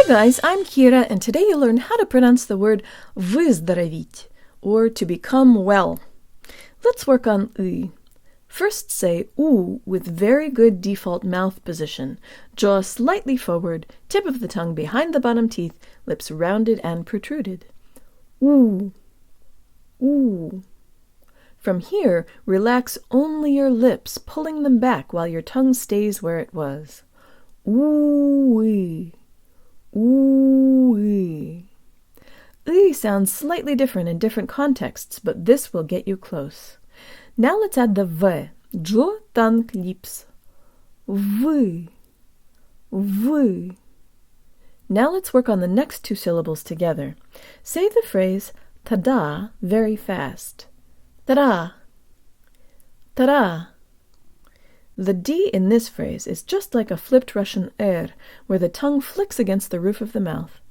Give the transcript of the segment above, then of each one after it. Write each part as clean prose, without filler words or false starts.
Hi guys, I'm Kira, and today you'll learn how to pronounce the word выздороветь, or to become well. Let's work on y. First say oo with very good default mouth position. Jaw slightly forward, tip of the tongue behind the bottom teeth, lips rounded and protruded. Oo, oo. From here, relax only your lips, pulling them back while your tongue stays where it was. Oo-y. Ooh-y. Y sounds slightly different in different contexts, but this will get you close. Now let's add the v. Jo tank lips. V. V. Now let's work on the next two syllables together. Say the phrase ta-da very fast. Ta-da. Ta-da. The D in this phrase is just like a flipped Russian where the tongue flicks against the roof of the mouth.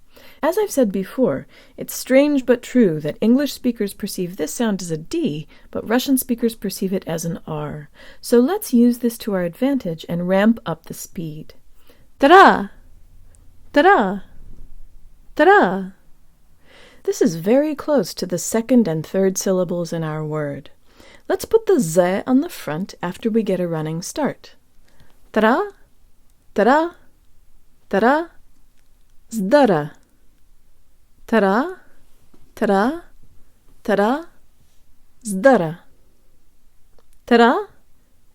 As I've said before, it's strange but true that English speakers perceive this sound as a D, but Russian speakers perceive it as an R. So let's use this to our advantage and ramp up the speed. Ta-da! Ta-da! Ta-da! This is very close to the second and third syllables in our word. Let's put the Z on the front after we get a running start. Ta-da! Ta-da! Ta-da! Zdara! Ta-da! Ta-da! Ta-da! Zdara! Ta-da!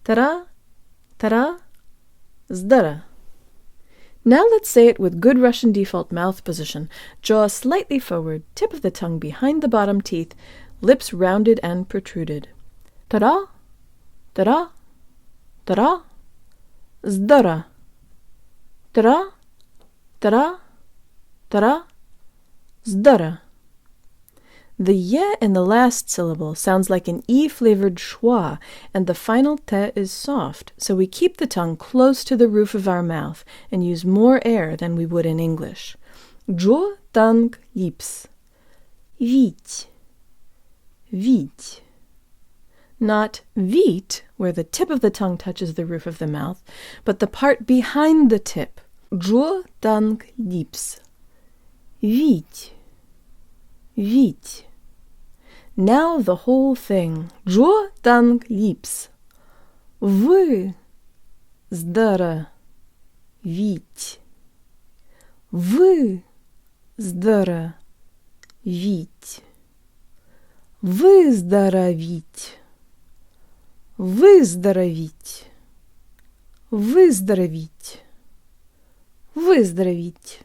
Ta-da! Ta-da! Zdara! Now let's say it with good Russian default mouth position. Jaw slightly forward, tip of the tongue behind the bottom teeth, lips rounded and protruded. Ta-da! Ta-da! Ta-da! Zdara! Ta-da! Ta-da! Ta-da! Zdara! The ye in the last syllable sounds like an E-flavored schwa, and the final te is soft, so we keep the tongue close to the roof of our mouth and use more air than we would in English. Jo tank lips. Вить. Вить. Not vít, where the tip of the tongue touches the roof of the mouth, but the part behind the tip. Jo tank lips. Вить. Вить. Now the whole thing. Jo tank lips. Вы. Здоро-веть. Вы. Здоро-веть. Выздороветь. Выздороветь. Выздороветь. Выздороветь.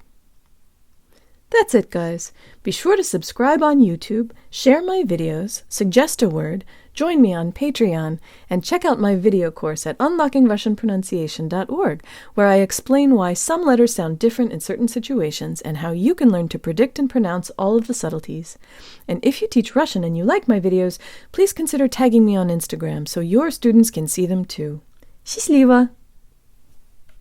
That's it, guys. Be sure to subscribe on YouTube, share my videos, suggest a word, join me on Patreon, and check out my video course at unlockingrussianpronunciation.org, where I explain why some letters sound different in certain situations and how you can learn to predict and pronounce all of the subtleties. And if you teach Russian and you like my videos, please consider tagging me on Instagram so your students can see them too. Счастливо!